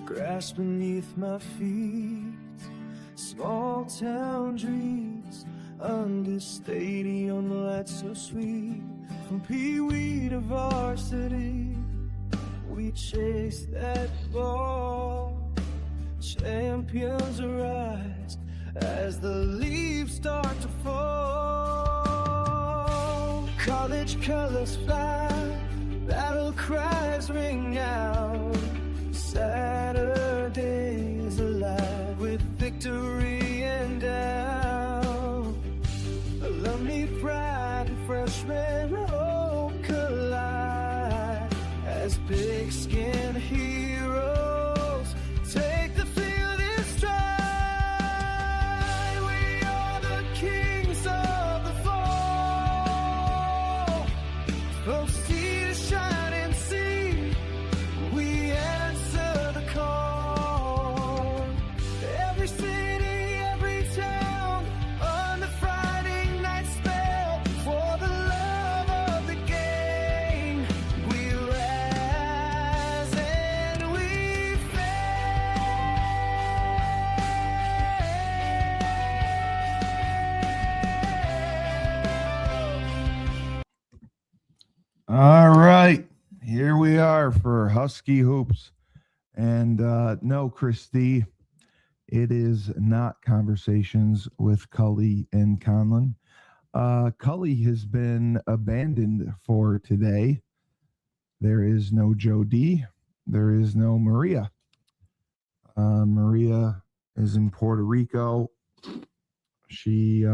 grass beneath my feet, small town dreams under stadium lights so sweet. From Pee-wee to varsity, we chase that ball. Champions arise as the leaves start to fall. College colors fly, battle cries ring out. Saturday's alive with victory and doubt. Alumni pride and freshman hope collide as pigskin heroes take the field in stride. We are the kings of the fall. From sea to shining sea, we answer the call. Every city, every town, on the Friday night spell, for the love of the game, we rise and we fail. All right, here we are for Husky Hoops. And no, Christy, it is not Conversations with Cully and Conlon. Cully has been abandoned for today. There is no Joe D. There is no Maria. Maria is in Puerto Rico. She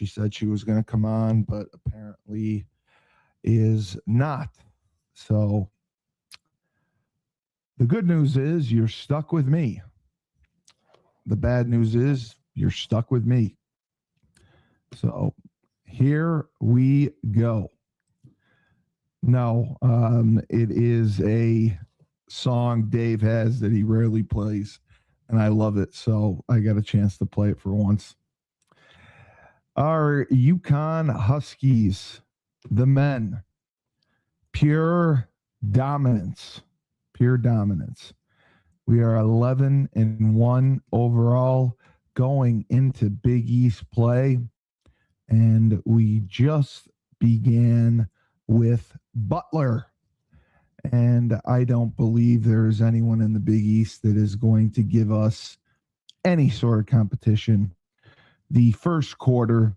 said she was going to come on, but apparently is not. So the good news is you're stuck with me. The bad news is you're stuck with me. So here we go. No, it is a song Dave has that he rarely plays, and I love it. So I got a chance to play it for once. Our Yukon Huskies, the men, pure dominance. Pure dominance. We are 11-1 overall going into Big East play, and we just began with Butler. And I don't believe there is anyone in the Big East that is going to give us any sort of competition. The first quarter,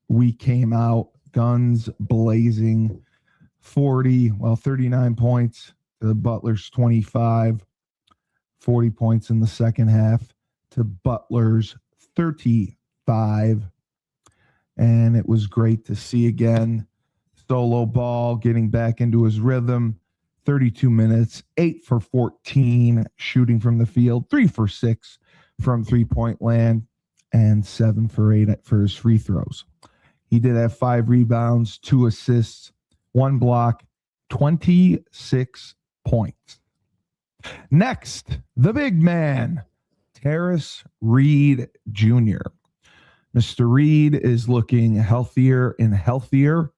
we came out guns blazing, 39 points to the Butler's 25, 40 points in the second half to Butler's 35. And it was great to see again. Solo ball getting back into his rhythm. 32 minutes, 8 for 14 shooting from the field, 3 for 6 from three-point land, and 7 for 8 for his free throws. He did have 5 rebounds, 2 assists, 1 block, 26 points. Next, the big man, Terrace Reed Jr. Mr. Reed is looking healthier and healthier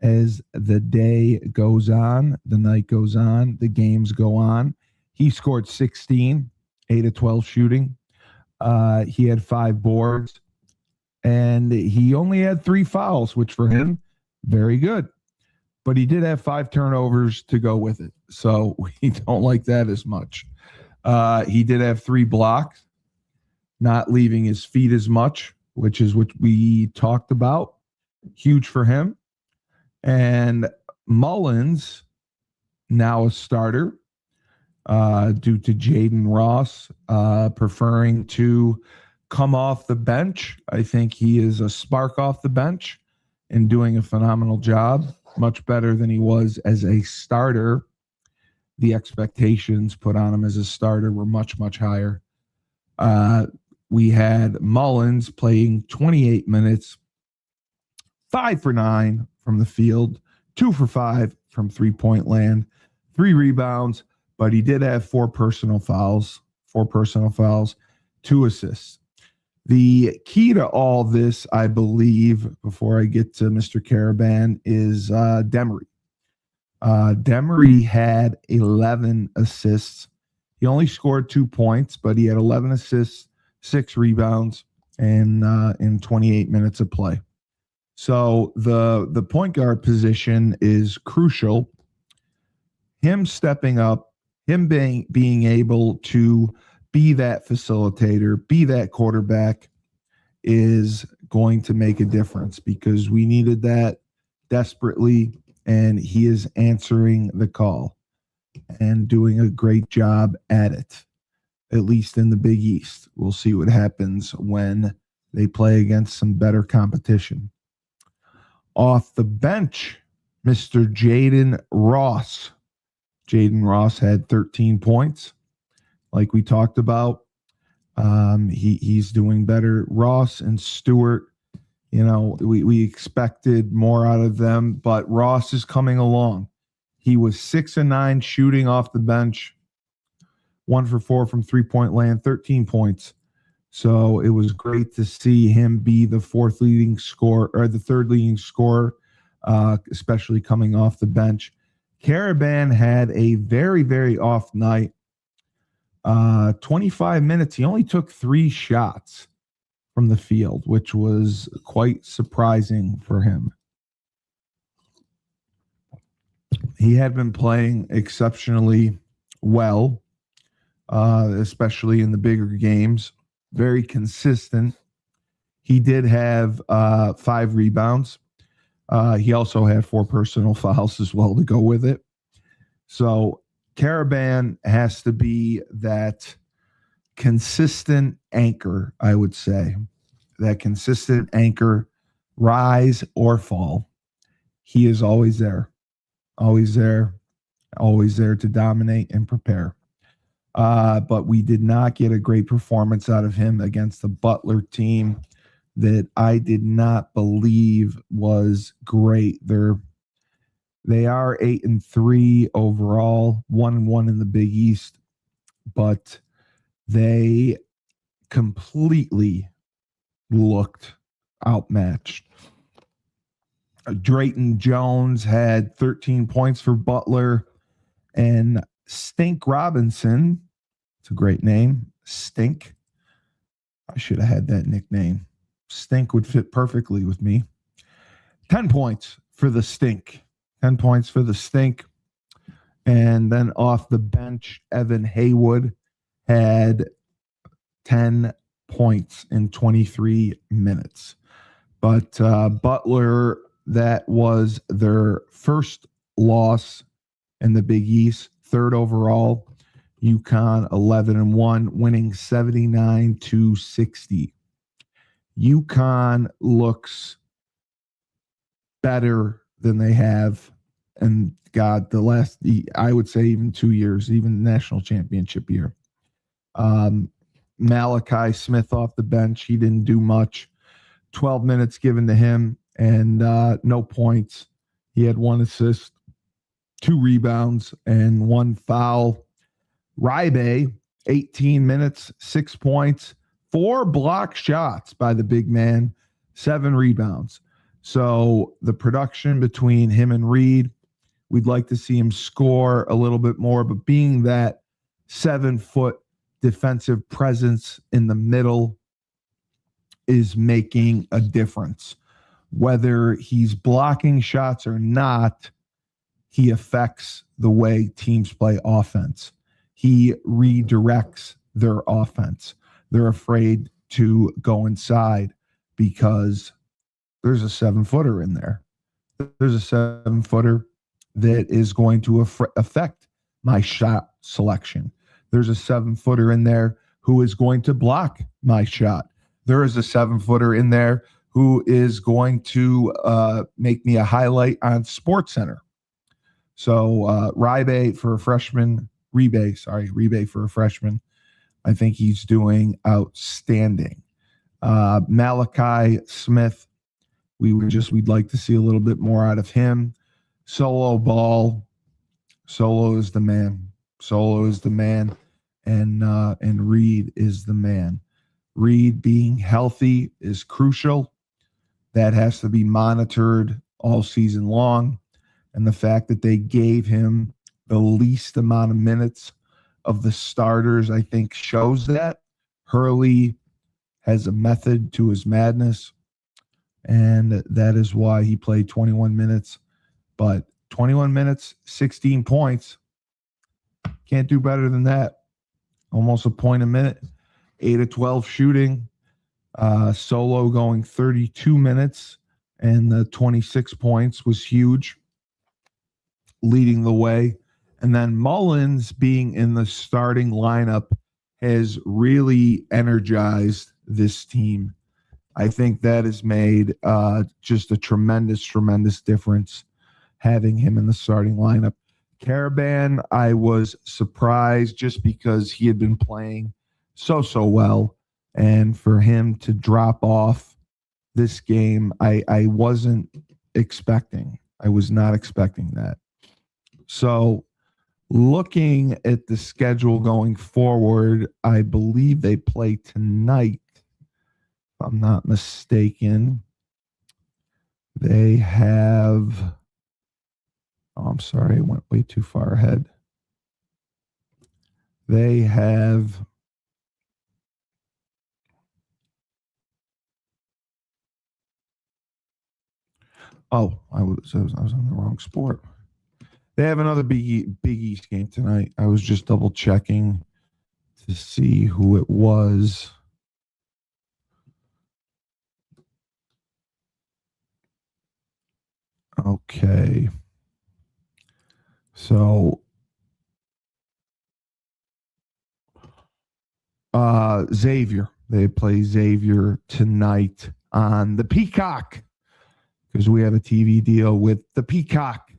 as the day goes on, the night goes on, the games go on. He scored 16, 8 of 12 shooting. He had 5 boards, and he only had 3 fouls, which for him, very good. But he did have 5 turnovers to go with it, so we don't like that as much. He did have 3 blocks, not leaving his feet as much, which is what we talked about. Huge for him. And Mullins, now a starter, due to Jaden Ross preferring to come off the bench. I think he is a spark off the bench and doing a phenomenal job, much better than he was as a starter. The expectations put on him as a starter were much, much higher. We had Mullins playing 28 minutes, 5 for 9 from the field, 2 for 5 from three-point land, 3 rebounds, but he did have 4 personal fouls, 2 assists. The key to all this, I believe, before I get to Mr. Cariban, is Demery. Demery had 11 assists. He only scored 2 points, but he had 11 assists, 6 rebounds, and in 28 minutes of play. So the point guard position is crucial. Him stepping up, him being able to be that facilitator, be that quarterback is going to make a difference because we needed that desperately, and he is answering the call and doing a great job at it, at least in the Big East. We'll see what happens when they play against some better competition. Off the bench, Mr. Jaden Ross. Jaden Ross had 13 points, like we talked about. He's doing better. Ross and Stewart, we expected more out of them, but Ross is coming along. He was 6-9 shooting off the bench, 1 for 4 from 3-point land, 13 points. So it was great to see him be the third leading scorer, especially coming off the bench. Cariban had a very, very off night. 25 minutes. He only took 3 shots from the field, which was quite surprising for him. He had been playing exceptionally well, especially in the bigger games. Very consistent. He did have 5 rebounds. He also had 4 personal fouls as well to go with it. So Cariban has to be that consistent anchor, I would say. That consistent anchor, rise or fall. He is always there. Always there to dominate and prepare. But we did not get a great performance out of him against the Butler team that I did not believe was great. They are 8-3 overall, 1-1 in the Big East, but they completely looked outmatched. Drayton Jones had 13 points for Butler, and Stink Robinson, it's a great name, Stink. I should have had that nickname. Stink would fit perfectly with me. 10 points for the Stink. 10 points for the Stink. And then off the bench, Evan Haywood had 10 points in 23 minutes. But Butler, that was their first loss in the Big East, 3rd overall. Yukon 11-1, winning 79-60. Yukon looks better than they have, and God, I would say even 2 years, even the national championship year. Malachi Smith off the bench, he didn't do much. 12 minutes given to him, and no points. He had 1 assist, 2 rebounds, and 1 foul. Rybe, 18 minutes, 6 points, 4 block shots by the big man, 7 rebounds. So the production between him and Reed, we'd like to see him score a little bit more, but being that 7-foot defensive presence in the middle is making a difference. Whether he's blocking shots or not, he affects the way teams play offense. He redirects their offense. They're afraid to go inside because there's a 7-footer in there. There's a 7-footer that is going to affect my shot selection. There's a 7-footer in there who is going to block my shot. There is a 7-footer in there who is going to make me a highlight on SportsCenter. So Rebe for a freshman, I think he's doing outstanding. Malachi Smith, we'd like to see a little bit more out of him. Solo ball. Solo is the man. And Reed is the man. Reed being healthy is crucial. That has to be monitored all season long. And the fact that they gave him the least amount of minutes of the starters, I think, shows that. Hurley has a method to his madness, and that is why he played 21 minutes. But 21 minutes, 16 points. Can't do better than that. Almost a point a minute. 8 of 12 shooting. Solo going 32 minutes, and the 26 points was huge, leading the way. And then Mullins being in the starting lineup has really energized this team. I think that has made just a tremendous, tremendous difference having him in the starting lineup. Cariban, I was surprised just because he had been playing so well. And for him to drop off this game, I wasn't expecting. I was not expecting that. So looking at the schedule going forward, I believe they play tonight, if I'm not mistaken. They have, I'm sorry, I went way too far ahead. They have, I was on the wrong sport. They have another Big East game tonight. I was just double checking to see who it was. Okay. So Xavier. They play Xavier tonight on the Peacock because we have a TV deal with the Peacock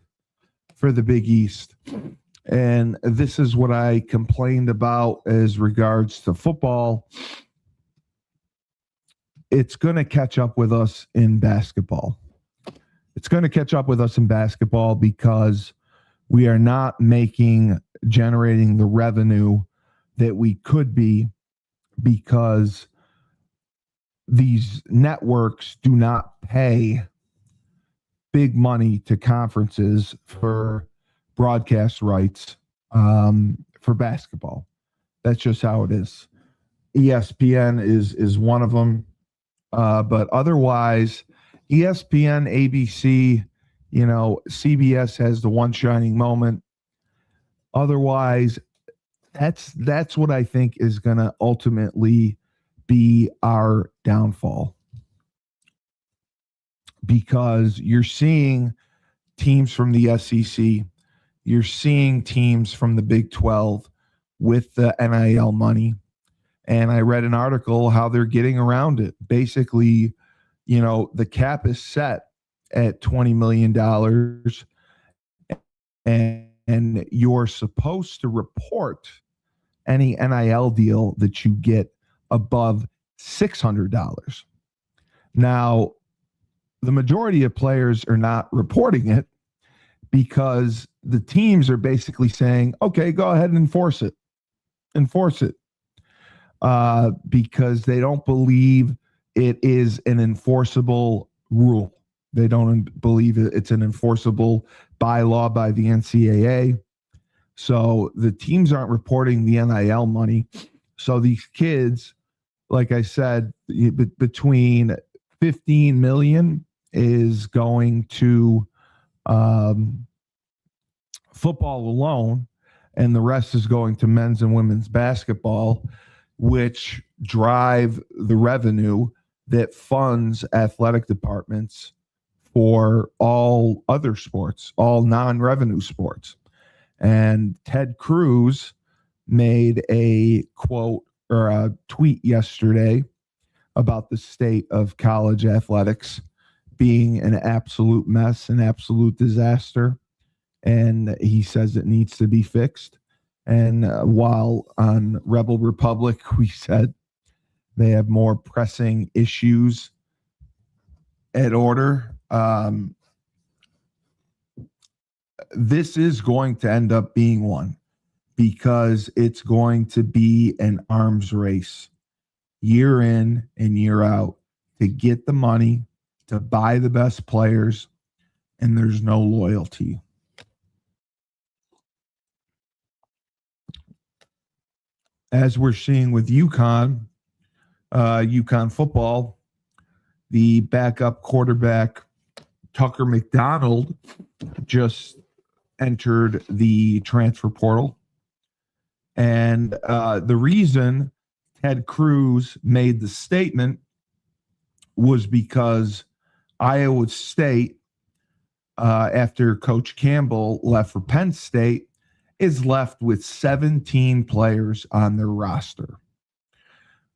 for the Big East. And this is what I complained about as regards to football. It's going to catch up with us in basketball. It's going to catch up with us in basketball because we are not generating the revenue that we could be, because these networks do not pay big money to conferences for broadcast rights for basketball. That's just how it is. ESPN is one of them. But otherwise, ESPN, ABC, CBS has the one shining moment. Otherwise, that's what I think is going to ultimately be our downfall, because you're seeing teams from the SEC, you're seeing teams from the Big 12 with the NIL money. And I read an article how they're getting around it. Basically, the cap is set at $20 million, and you're supposed to report any NIL deal that you get above $600. Now, the majority of players are not reporting it because the teams are basically saying, okay, go ahead and enforce it. Because they don't believe it is an enforceable rule. They don't believe it's an enforceable bylaw by the NCAA. So the teams aren't reporting the NIL money. So these kids, like I said, between 15 million is going to football alone, and the rest is going to men's and women's basketball, which drive the revenue that funds athletic departments for all other sports, all non-revenue sports. And Ted Cruz made a quote or a tweet yesterday about the state of college athletics being an absolute mess, an absolute disaster. And he says it needs to be fixed. And while on Rebel Republic, we said they have more pressing issues at order, this is going to end up being one, because it's going to be an arms race year in and year out to get the money, to buy the best players, and there's no loyalty. as we're seeing with Yukon, Yukon football, the backup quarterback Tucker McDonald just entered the transfer portal. And the reason Ted Cruz made the statement was because Iowa State, after Coach Campbell left for Penn State, is left with 17 players on their roster.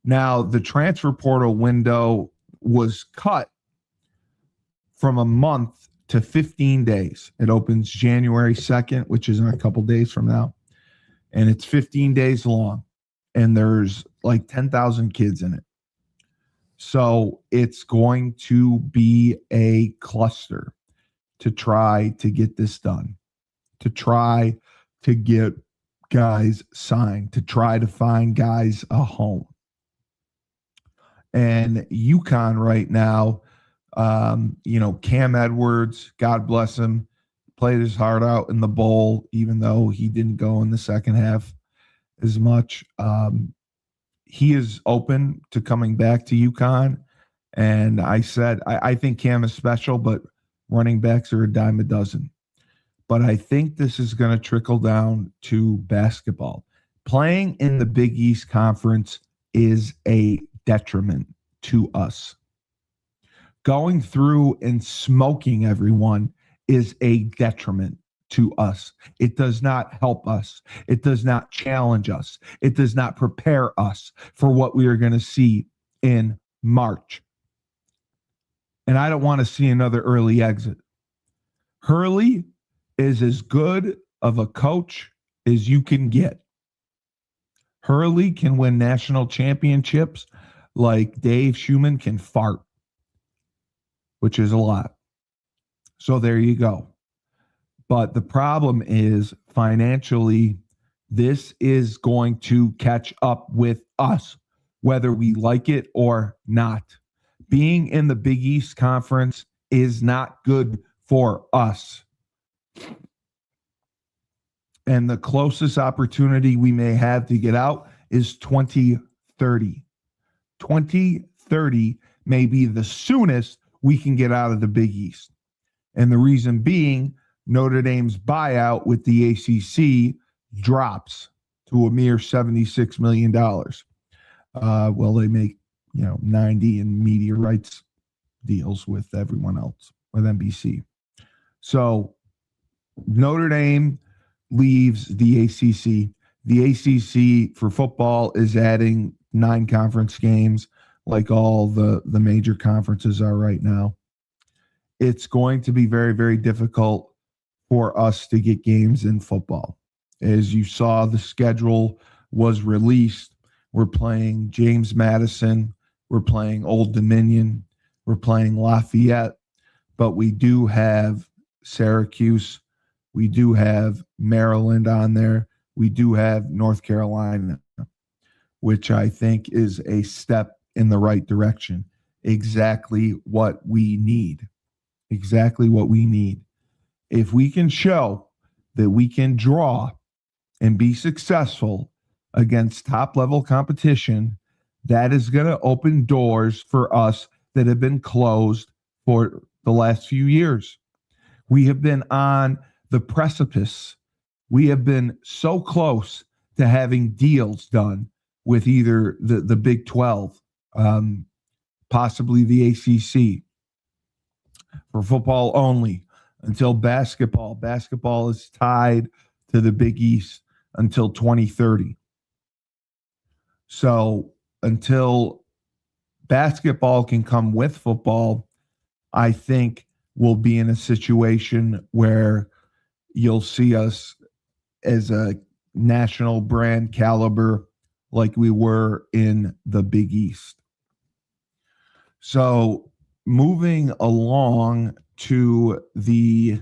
Now, the transfer portal window was cut from a month to 15 days. It opens January 2nd, which is in a couple days from now. And it's 15 days long. And there's like 10,000 kids in it. So it's going to be a cluster to try to get this done, to try to get guys signed, to try to find guys a home. And Yukon right now, Cam Edwards, God bless him, played his heart out in the bowl, even though he didn't go in the second half as much. He is open to coming back to Yukon. And I said, I think Cam is special, but running backs are a dime a dozen. But I think this is going to trickle down to basketball. Playing in the Big East Conference is a detriment to us. Going through and smoking everyone is a detriment to us. It does not help us. It does not challenge us. It does not prepare us for what we are going to see in March. And I don't want to see another early exit. Hurley is as good of a coach as you can get. Hurley can win national championships like Dave Schumann can fart, which is a lot. So there you go. But the problem is financially, this is going to catch up with us, whether we like it or not. Being in the Big East Conference is not good for us. And the closest opportunity we may have to get out is 2030. 2030 may be the soonest we can get out of the Big East. And the reason being, Notre Dame's buyout with the ACC drops to a mere $76 million. Well, they make 90 in media rights deals with everyone else, with NBC. So Notre Dame leaves the ACC. The ACC for football is adding 9 conference games like all the major conferences are right now. It's going to be very, very difficult for us to get games in football. As you saw, the schedule was released. We're playing James Madison. We're playing Old Dominion. We're playing Lafayette. But we do have Syracuse. We do have Maryland on there. We do have North Carolina, which I think is a step in the right direction. Exactly what we need. Exactly what we need. If we can show that we can draw and be successful against top-level competition, that is going to open doors for us that have been closed for the last few years. We have been on the precipice. We have been so close to having deals done with either the Big 12, possibly the ACC, for football only, until basketball. Basketball is tied to the Big East until 2030. So until basketball can come with football, I think we'll be in a situation where you'll see us as a national brand caliber like we were in the Big East. So moving along to the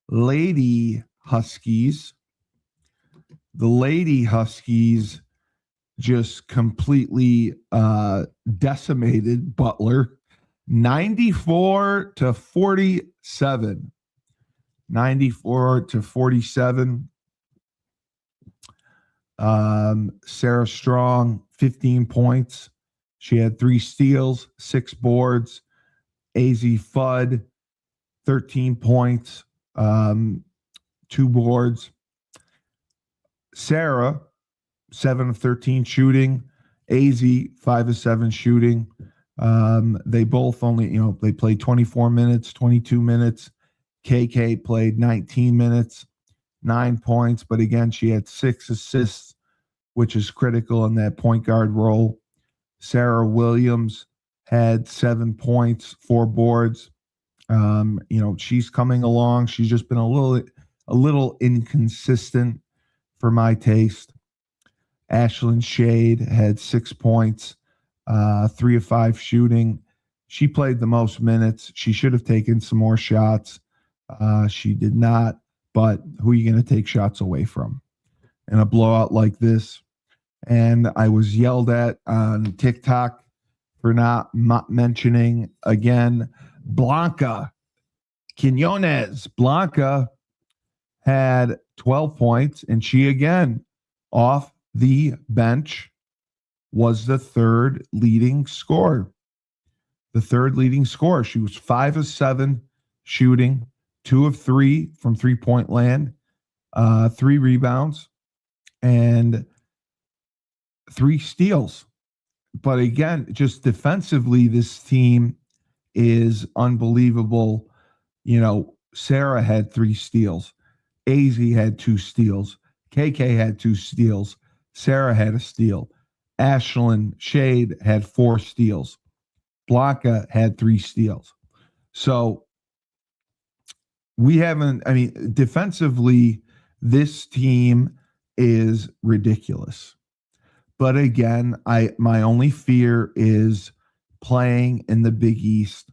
Lady Huskies. The Lady Huskies just completely decimated Butler, 94-47. 94-47. Sarah Strong, 15 points. She had 3 steals, 6 boards. AZ Fudd, 13 points, 2 boards. Sarah, 7 of 13 shooting. AZ, 5 of 7 shooting. They both only, they played 24 minutes, 22 minutes. KK played 19 minutes, 9 points. But again, she had 6 assists, which is critical in that point guard role. Sarah Williams had 7 points, 4 boards. She's coming along. She's just been a little inconsistent for my taste. Ashlyn Shade had 6 points, 3 of 5 shooting. She played the most minutes. She should have taken some more shots. She did not, but who are you going to take shots away from in a blowout like this? And I was yelled at on TikTok for not mentioning, again, Blanca Quinones. Blanca had 12 points, and she, again, off the bench, was the third leading scorer. The third leading scorer. She was 5 of 7 shooting, 2 of 3 from three-point land, 3 rebounds, and 3 steals. But again, just defensively, this team is unbelievable. Sarah had 3 steals. AZ had 2 steals. KK had 2 steals. Sarah had a steal. Ashlyn Shade had 4 steals. Blanca had 3 steals. So defensively, this team is ridiculous. But again, my only fear is playing in the Big East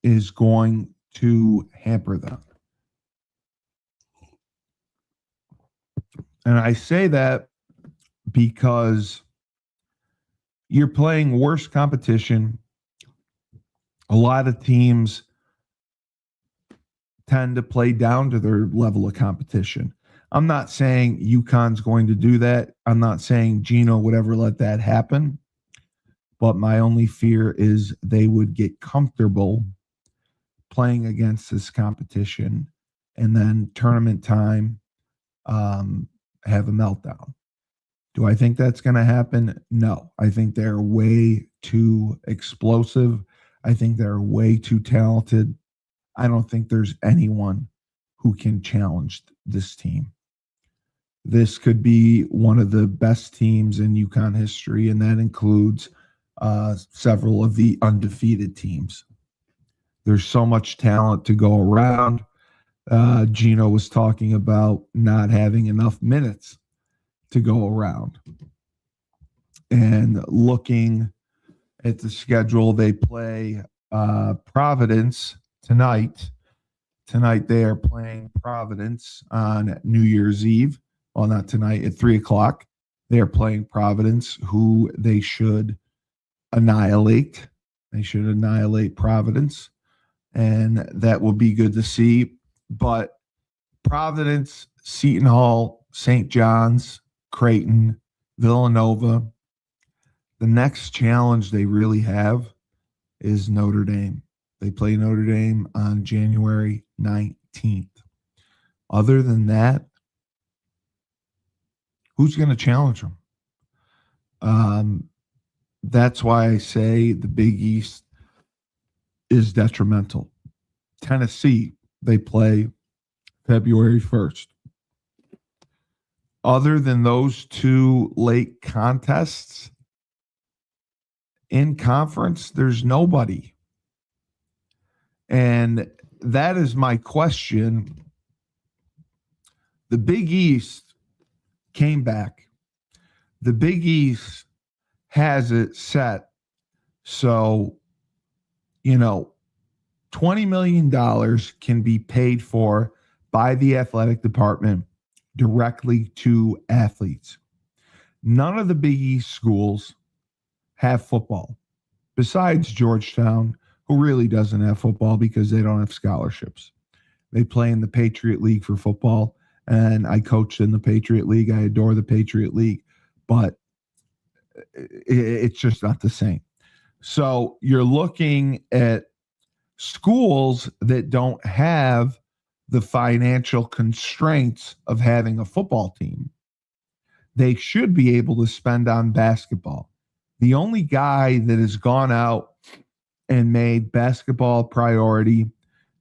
is going to hamper them. And I say that because you're playing worse competition. A lot of teams tend to play down to their level of competition. I'm not saying Yukon's going to do that. I'm not saying Gino would ever let that happen. But my only fear is they would get comfortable playing against this competition and then tournament time have a meltdown. Do I think that's going to happen? No. I think they're way too explosive. I think they're way too talented. I don't think there's anyone who can challenge this team. This could be one of the best teams in Yukon history, and that includes several of the undefeated teams. There's so much talent to go around. Gino was talking about not having enough minutes to go around. And looking at the schedule, they play Providence tonight. Tonight they are playing Providence on New Year's Eve. Well, not tonight, at 3 o'clock. They are playing Providence, who they should annihilate. They should annihilate Providence, and that will be good to see. But Providence, Seton Hall, St. John's, Creighton, Villanova, the next challenge they really have is Notre Dame. They play Notre Dame on January 19th. Other than that, who's going to challenge them? That's why I say the Big East is detrimental. Tennessee, they play February 1st. Other than those 2 late contests in conference, there's nobody. And that is my question. The Big East came back. The Big East has it set. So, $20 million can be paid for by the athletic department directly to athletes. None of the Big East schools have football, besides Georgetown, who really doesn't have football because they don't have scholarships. They play in the Patriot League for football. and I coached in the Patriot League. I adore the Patriot League, but it's just not the same. So you're looking at schools that don't have the financial constraints of having a football team. They should be able to spend on basketball. The only guy that has gone out and made basketball a priority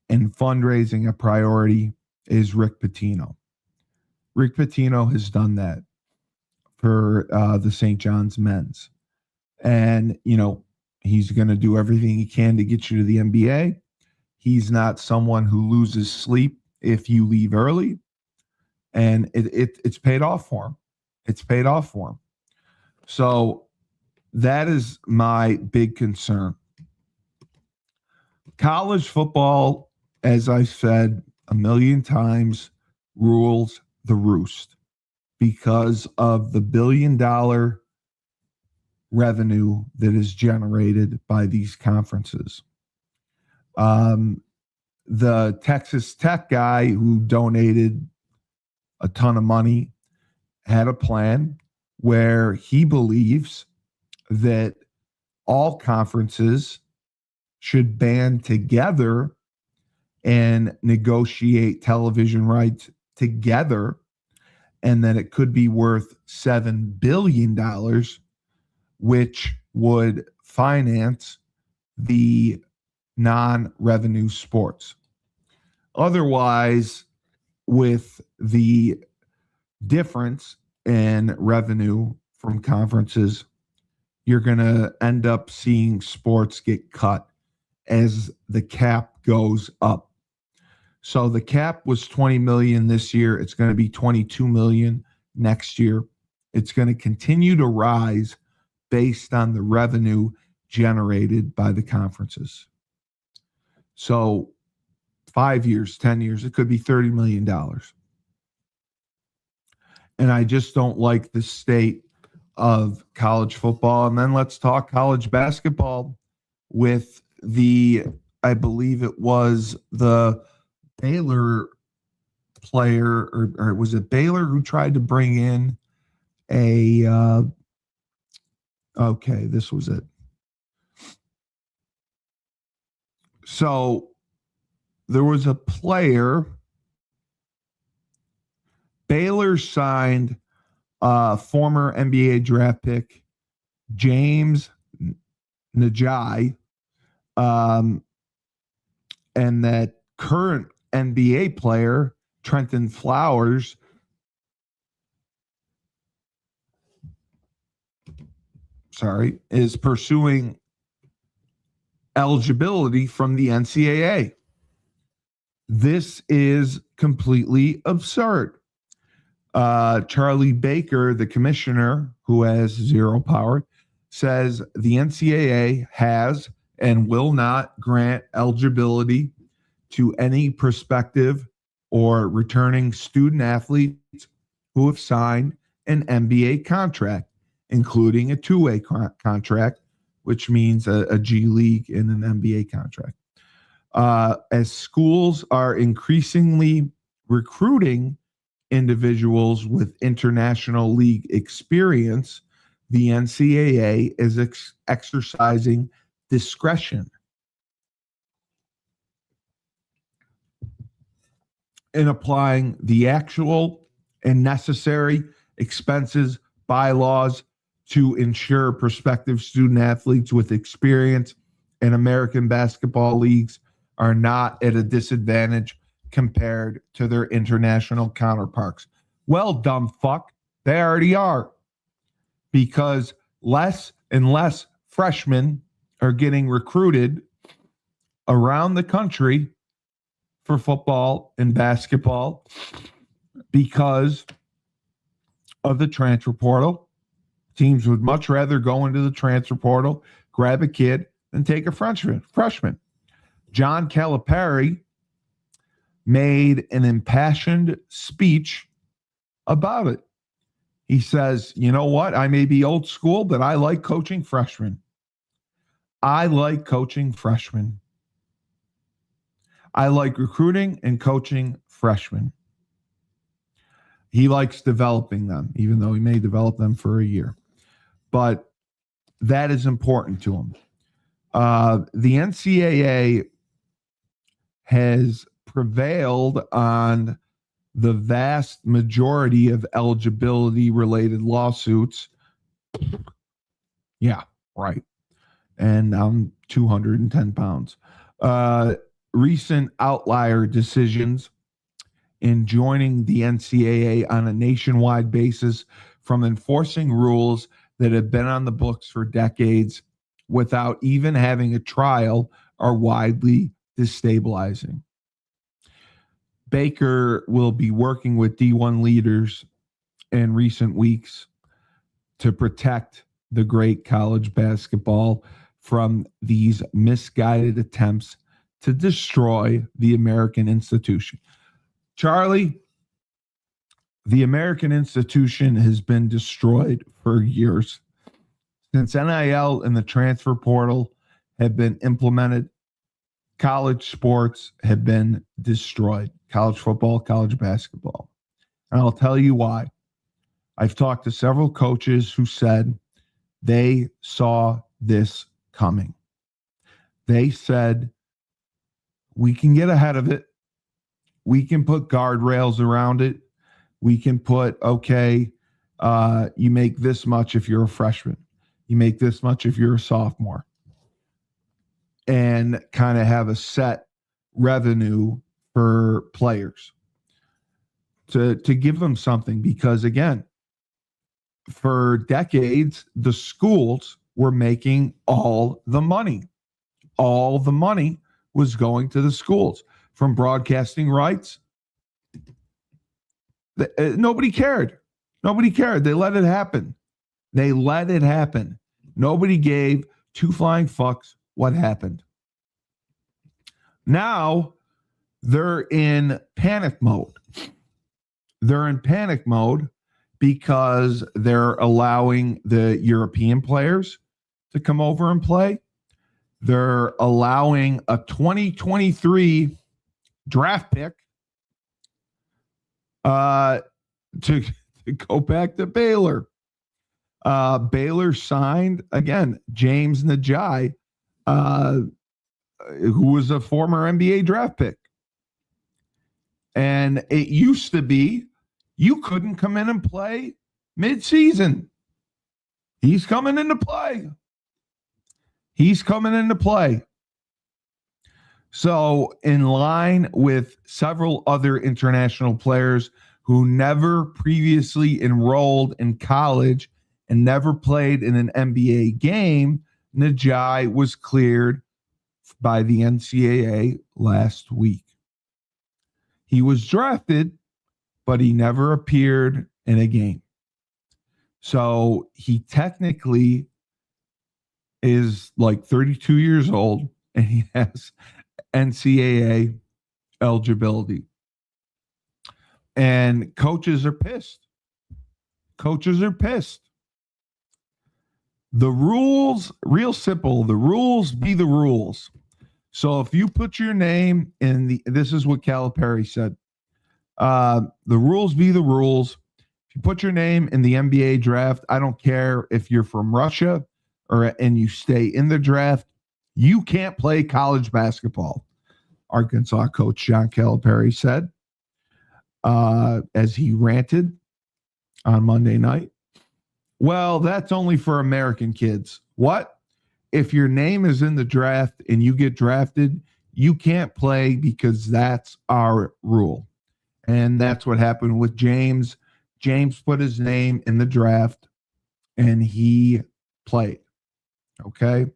and fundraising a priority is Rick Pitino. Rick Pitino has done that for the St. John's men's. And, he's going to do everything he can to get you to the NBA. He's not someone who loses sleep if you leave early. And it's paid off for him. It's paid off for him. So that is my big concern. College football, as I said a million times, rules the roost because of the billion-dollar revenue that is generated by these conferences. The Texas Tech guy who donated a ton of money had a plan where he believes that all conferences should band together and negotiate television rights together, and that it could be worth $7 billion, which would finance the non-revenue sports. Otherwise, with the difference in revenue from conferences, you're going to end up seeing sports get cut as the cap goes up. So the cap was 20 million this year. It's going to be 22 million next year. It's going to continue to rise based on the revenue generated by the conferences. So 5 years, 10 years, it could be $30 million. And I just don't like the state of college football. And then let's talk college basketball with I believe it was the Baylor player, or was it Baylor who tried to bring in okay, this was it. So there was a player, Baylor signed former NBA draft pick James Najai, and that current NBA player Trenton Flowers is pursuing eligibility from the NCAA. This is completely absurd. Charlie Baker, the commissioner, who has zero power, says the NCAA has and will not grant eligibility to any prospective or returning student athletes who have signed an NBA contract, including a two-way contract, which means a G League and an NBA contract. As schools are increasingly recruiting individuals with international league experience, the NCAA is exercising discretion in applying the actual and necessary expenses bylaws to ensure prospective student athletes with experience in American basketball leagues are not at a disadvantage compared to their international counterparts. Well, dumb fuck, they already are, because less and less freshmen are getting recruited around the country for football and basketball because of the transfer portal. Teams would much rather go into the transfer portal, grab a kid, than take a freshman. John Calipari made an impassioned speech about it. He says, you know what? I may be old school, but I like coaching freshmen. I like coaching freshmen. I like recruiting and coaching freshmen. He likes developing them, even though he may develop them for a year. But that is important to him. The NCAA has prevailed on the vast majority of eligibility-related lawsuits. Yeah, right. And I'm 210 pounds. Recent outlier decisions in joining the NCAA on a nationwide basis from enforcing rules that have been on the books for decades without even having a trial are widely destabilizing. Baker will be working with D1 leaders in recent weeks to protect the great college basketball from these misguided attempts to destroy the American institution. Charlie, the American institution has been destroyed for years. Since NIL and the transfer portal have been implemented, college sports have been destroyed. College football, college basketball. And I'll tell you why. I've talked to several coaches who said they saw this coming. They said, we can get ahead of it. We can put guardrails around it. We can put, you make this much if you're a freshman. You make this much if you're a sophomore. And kind of have a set revenue for players to give them something. Because, again, for decades, the schools were making all the money. All the money was going to the schools from broadcasting rights. Nobody cared. Nobody cared. They let it happen. They let it happen. Nobody gave two flying fucks what happened. Now they're in panic mode. They're in panic mode because they're allowing the European players to come over and play. They're allowing a 2023 draft pick to go back to Baylor. Baylor signed, again, James Najai, who was a former NBA draft pick. And it used to be you couldn't come in and play mid-season. He's coming into play. He's coming into play. So, in line with several other international players who never previously enrolled in college and never played in an NBA game, Najai was cleared by the NCAA last week. He was drafted, but he never appeared in a game. So he technically is like 32 years old and he has NCAA eligibility. And coaches are pissed. Coaches are pissed. The rules, real simple, the rules be the rules. So if you put your name in this is what Calipari said. The rules be the rules. If you put your name in the NBA draft, I don't care if you're from Russia and you stay in the draft, you can't play college basketball. Arkansas coach John Calipari said, as he ranted on Monday night. Well, that's only for American kids. What? If your name is in the draft and you get drafted, you can't play because that's our rule. And that's what happened with James. James put his name in the draft and he played. Okay.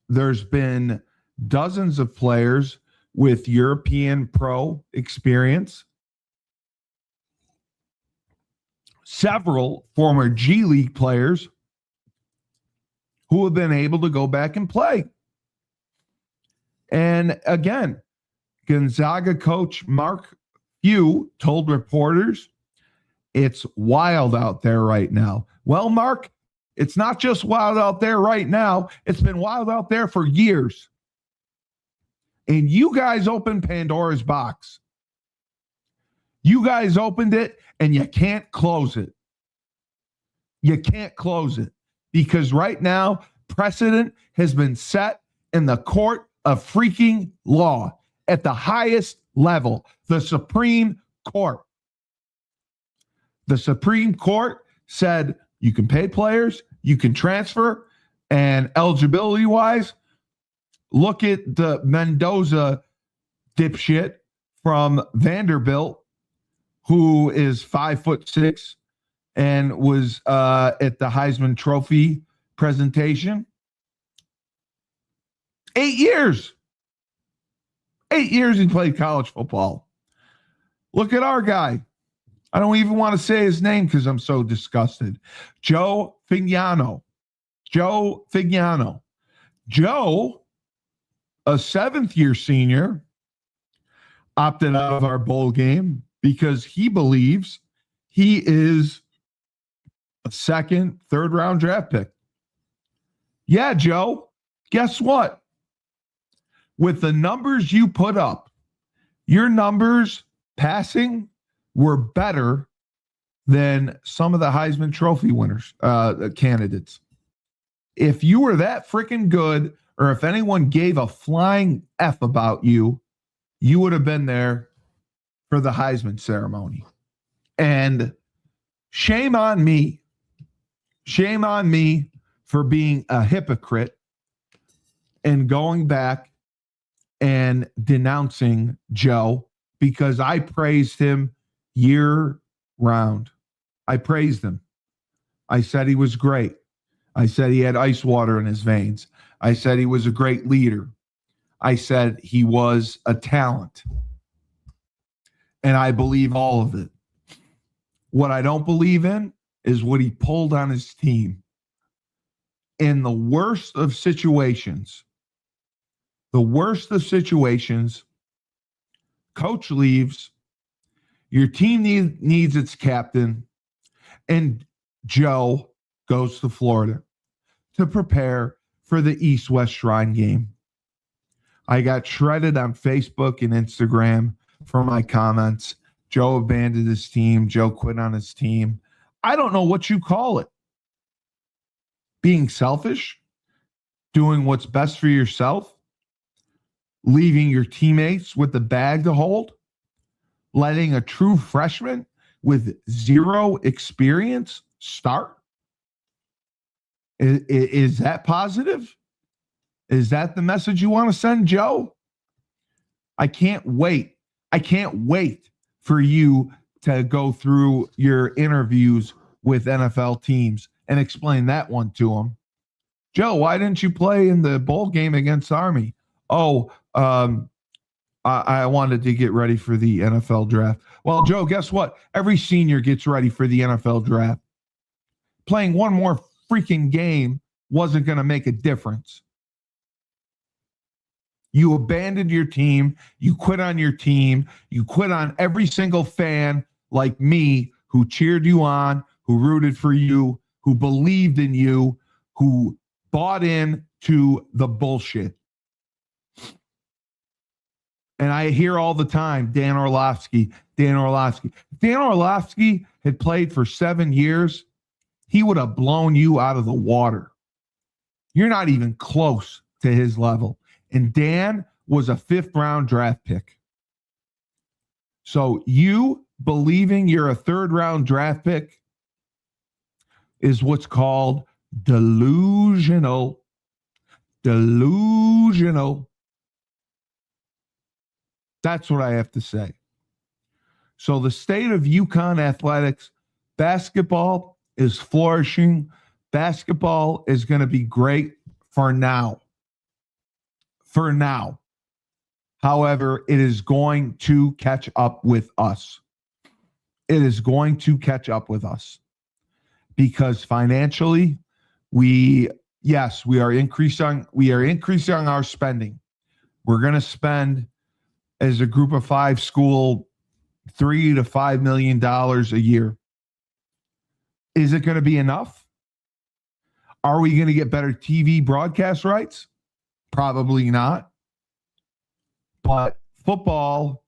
There's been dozens of players with European pro experience. Several former G League players who have been able to go back and play. And again, Gonzaga coach Mark Few told reporters, it's wild out there right now. Well, Mark, it's not just wild out there right now. It's been wild out there for years. And you guys opened Pandora's box. You guys opened it and you can't close it. You can't close it because right now precedent has been set in the court of freaking law at the highest level, the Supreme Court. The Supreme Court said you can pay players, you can transfer, and eligibility-wise, look at the Mendoza dipshit from Vanderbilt, who is 5'6" and was at the Heisman Trophy presentation. 8 years. 8 years he played college football. Look at our guy. I don't even want to say his name because I'm so disgusted. Joe Fignano. Joe, a seventh-year senior, opted out of our bowl game because he believes he is a second, third-round draft pick. Yeah, Joe, guess what? With the numbers you put up, your numbers passing were better than some of the Heisman Trophy winners, candidates. If you were that freaking good, or if anyone gave a flying F about you, you would have been there for the Heisman ceremony. And shame on me. Shame on me for being a hypocrite and going back and denouncing Joe because I praised him year round. I praised him. I said he was great. I said he had ice water in his veins. I said he was a great leader. I said he was a talent. And I believe all of it. What I don't believe in is what he pulled on his team. In the worst of situations, coach leaves, your team needs its captain, and Joe goes to Florida to prepare for the East-West Shrine game. I got shredded on Facebook and Instagram for my comments. Joe abandoned his team. Joe quit on his team. I don't know what you call it. Being selfish, doing what's best for yourself, leaving your teammates with the bag to hold, letting a true freshman with zero experience start. Is that positive? Is that the message you want to send, Joe? I can't wait. I can't wait for you to go through your interviews with NFL teams and explain that one to them. Joe, why didn't you play in the bowl game against Army? I wanted to get ready for the NFL draft. Well, Joe, guess what? Every senior gets ready for the NFL draft. Playing one more freaking game wasn't going to make a difference. You abandoned your team. You quit on your team. You quit on every single fan like me who cheered you on, who rooted for you, who believed in you, who bought in to the bullshit. And I hear all the time, Dan Orlovsky. Dan Orlovsky had played for 7 years. He would have blown you out of the water. You're not even close to his level. And Dan was a 5th-round draft pick. So you believing you're a 3rd-round draft pick is what's called delusional. Delusional. That's what I have to say. So the state of Yukon athletics, basketball is flourishing. Basketball is going to be great for now. For now. However, it is going to catch up with us. It is going to catch up with us. Because financially, we are increasing our spending. We're going to spend as a group of 5 school $3 to $5 million a year. Is it going to be enough? Are we going to get better TV broadcast rights? Probably not. But football,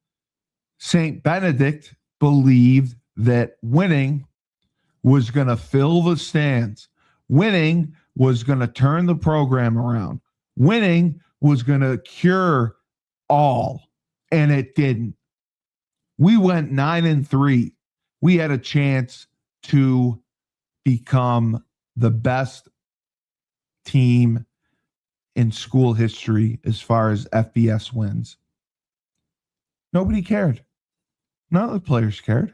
St. Benedict believed that winning was going to fill the stands. Winning was going to turn the program around. Winning was going to cure all, and it didn't. We went 9-3. We had a chance to become the best team in school history as far as FBS wins. Nobody cared. None of the players cared.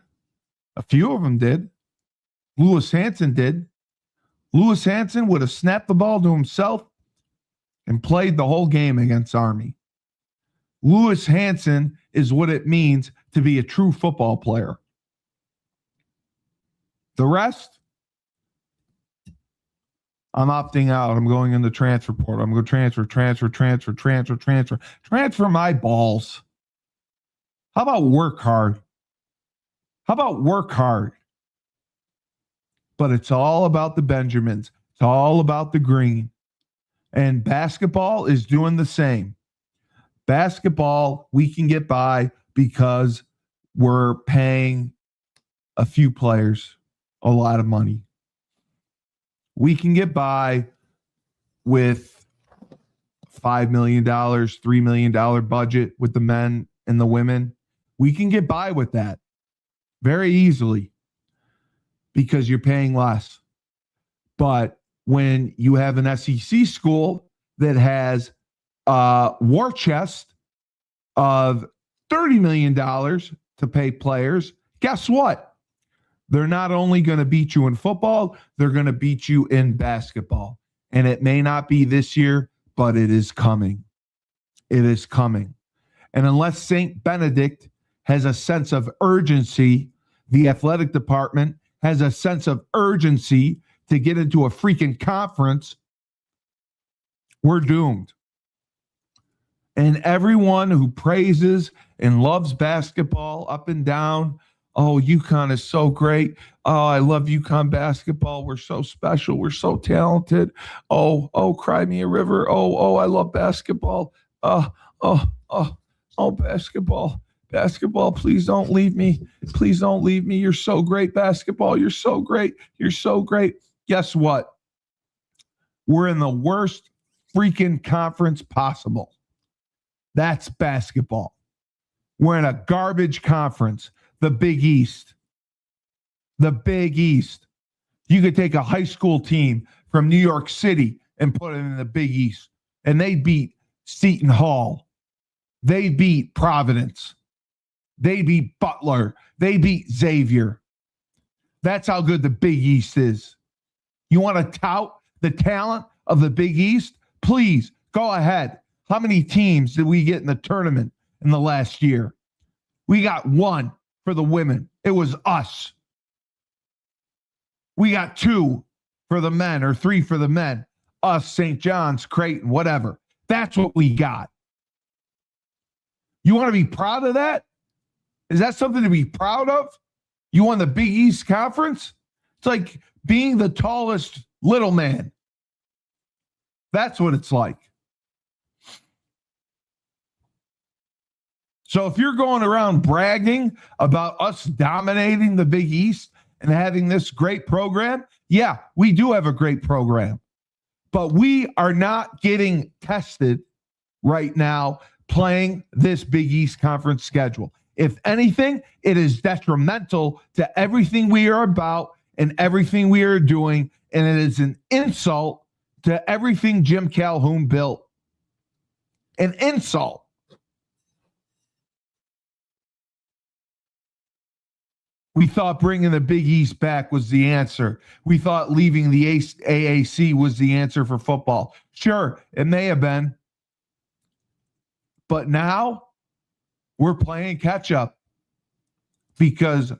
A few of them did. Lewis Hansen did. Lewis Hansen would have snapped the ball to himself and played the whole game against Army. Lewis Hansen is what it means to be a true football player. The rest, I'm opting out. I'm going in the transfer portal. I'm going to transfer my balls. How about work hard? But it's all about the Benjamins. It's all about the green. And basketball is doing the same. Basketball, we can get by because we're paying a few players a lot of money. We can get by with $5 million, $3 million budget with the men and the women. We can get by with that very easily because you're paying less. But when you have an SEC school that has a war chest of $30 million to pay players, guess what? They're not only going to beat you in football, they're going to beat you in basketball. And it may not be this year, but it is coming. It is coming. And unless St. Benedict has a sense of urgency, the athletic department has a sense of urgency to get into a freaking conference, we're doomed. And everyone who praises and loves basketball up and down, oh, Yukon is so great. Oh, I love Yukon basketball. We're so special. We're so talented. Oh, cry me a river. Oh, I love basketball. Basketball. Basketball, please don't leave me. Please don't leave me. You're so great, basketball. You're so great. You're so great. Guess what? We're in the worst freaking conference possible. That's basketball. We're in a garbage conference, the Big East. The Big East. You could take a high school team from New York City and put it in the Big East, and they beat Seton Hall. They beat Providence. They beat Butler. They beat Xavier. That's how good the Big East is. You want to tout the talent of the Big East? Please, go ahead. How many teams did we get in the tournament in the last year? We got one for the women. It was us. We got two for the men, or three for the men. Us, St. John's, Creighton, whatever. That's what we got. You want to be proud of that? Is that something to be proud of? You won the Big East Conference? It's like being the tallest little man. That's what it's like. So if you're going around bragging about us dominating the Big East and having this great program, yeah, we do have a great program. But we are not getting tested right now playing this Big East Conference schedule. If anything, it is detrimental to everything we are about and everything we are doing, and it is an insult to everything Jim Calhoun built. An insult. We thought bringing the Big East back was the answer. We thought leaving the AAC was the answer for football. Sure, it may have been. But now we're playing catch up because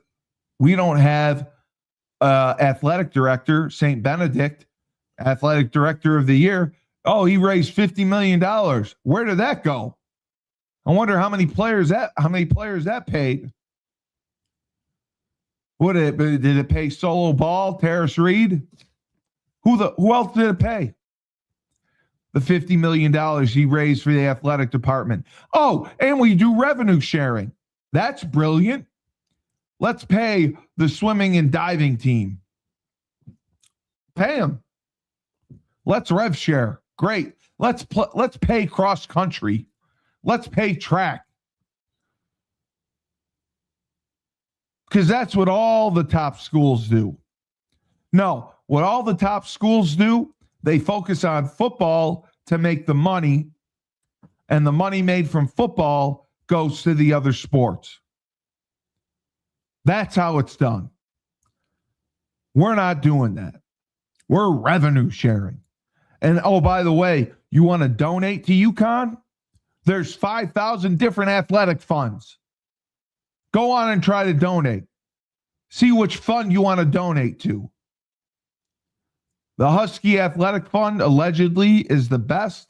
we don't have athletic director, St. Benedict, athletic director of the year. Oh, he raised $50 million. Where did that go? I wonder how many players that paid. Did it pay Solo Ball, Terrace Reed? Who else did it pay? The $50 million he raised for the athletic department. Oh, and we do revenue sharing. That's brilliant. Let's pay the swimming and diving team. Pay them. Let's rev share. Great. Let's pay cross country. Let's pay track. Because that's what all the top schools do. No, what all the top schools do, they focus on football to make the money, and the money made from football goes to the other sports. That's how it's done. We're not doing that. We're revenue sharing. And oh, by the way, you want to donate to Yukon? There's 5,000 different athletic funds. Go on and try to donate. See which fund you want to donate to. The Husky Athletic Fund allegedly is the best.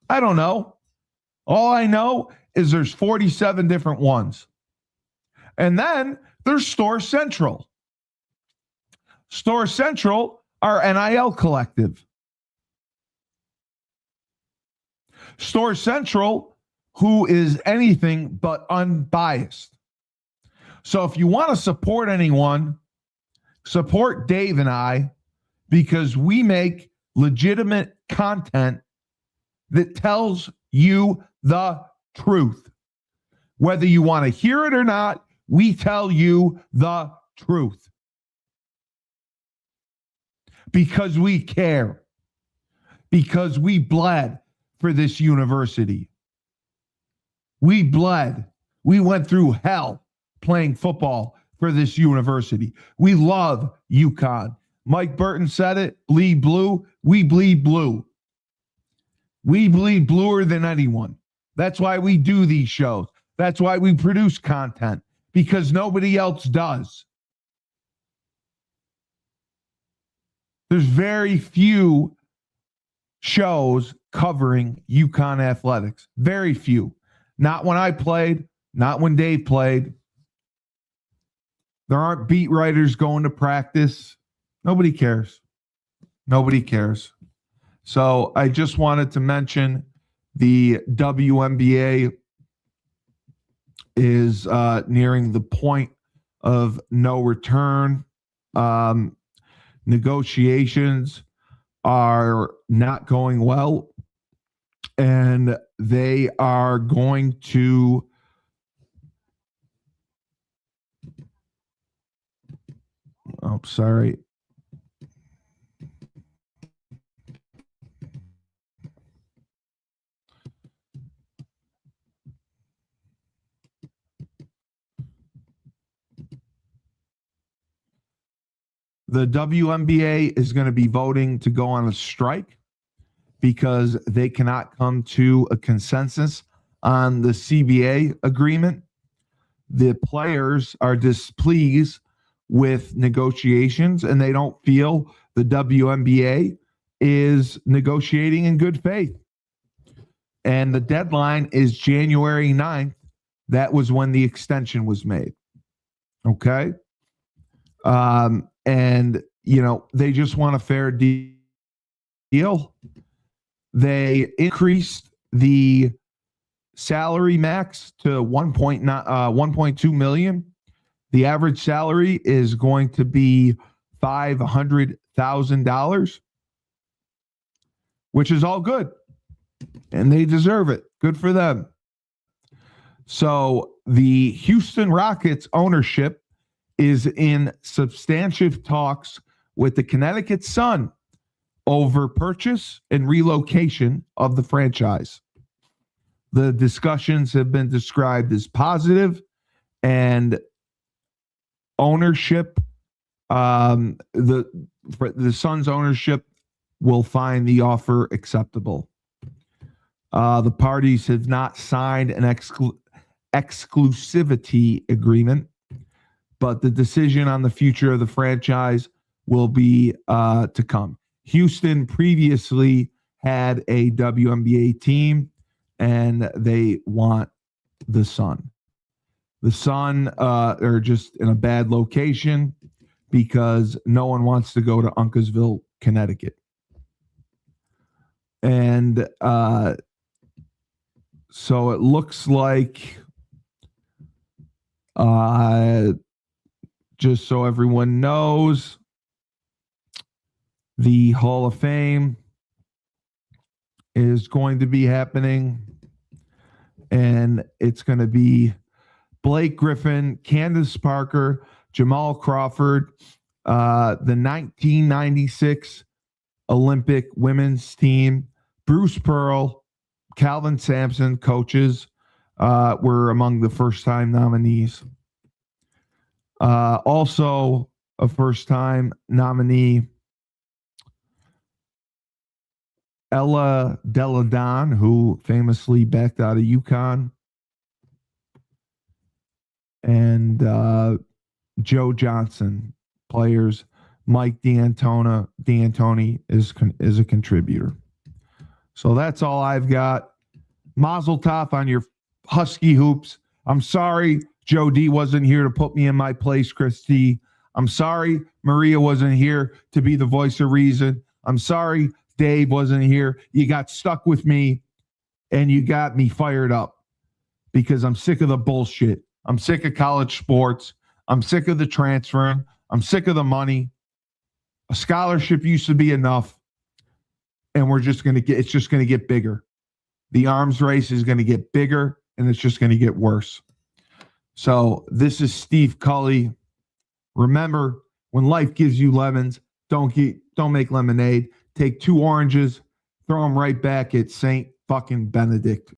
I don't know. All I know is there's 47 different ones. And then there's Store Central. Store Central are NIL collective. Store Central, who is anything but unbiased. So if you want to support anyone, support Dave and I, because we make legitimate content that tells you the truth. Whether you want to hear it or not, we tell you the truth. Because we care. Because we bled for this university. We bled. We went through hell playing football for this university. We love Yukon. Mike Burton said it, bleed blue. We bleed blue. We bleed bluer than anyone. That's why we do these shows. That's why we produce content, because nobody else does. There's very few shows covering Yukon athletics. Very few. Not when I played, not when Dave played. There aren't beat writers going to practice. Nobody cares. Nobody cares. So I just wanted to mention the WNBA is nearing the point of no return. Negotiations are not going well, and they are going to sorry. The WNBA is going to be voting to go on a strike because they cannot come to a consensus on the CBA agreement. The players are displeased with negotiations, and they don't feel the WNBA is negotiating in good faith. And the deadline is January 9th. That was when the extension was made. Okay? And, you know, they just want a fair deal. They increased the salary max to 1.2 million. The average salary is going to be $500,000, which is all good. And they deserve it. Good for them. So the Houston Rockets ownership is in substantive talks with the Connecticut Sun over purchase and relocation of the franchise. The discussions have been described as positive, and ownership, the Sun's ownership will find the offer acceptable. The parties have not signed an exclusivity agreement, but the decision on the future of the franchise will be to come. Houston previously had a WNBA team, and they want the Sun. The Sun are just in a bad location because no one wants to go to Uncasville, Connecticut. And so it looks like just so everyone knows, the Hall of Fame is going to be happening, and it's going to be Blake Griffin, Candace Parker, Jamal Crawford, the 1996 Olympic women's team, Bruce Pearl, Calvin Sampson, coaches, were among the first-time nominees. Also, a first-time nominee, Ella Deladon, who famously backed out of Yukon, and Joe Johnson, players. Mike D'Antoni is a contributor. So that's all I've got. Mazel tov on your Husky hoops. I'm sorry Joe D wasn't here to put me in my place, Christy. I'm sorry Maria wasn't here to be the voice of reason. I'm sorry Dave wasn't here. You got stuck with me, and you got me fired up because I'm sick of the bullshit. I'm sick of college sports. I'm sick of the transferring. I'm sick of the money. A scholarship used to be enough, and it's just going to get bigger. The arms race is going to get bigger, and it's just going to get worse. So this is Steve Cully. Remember, when life gives you lemons, don't make lemonade. Take 2 oranges, throw them right back at Saint fucking Benedict.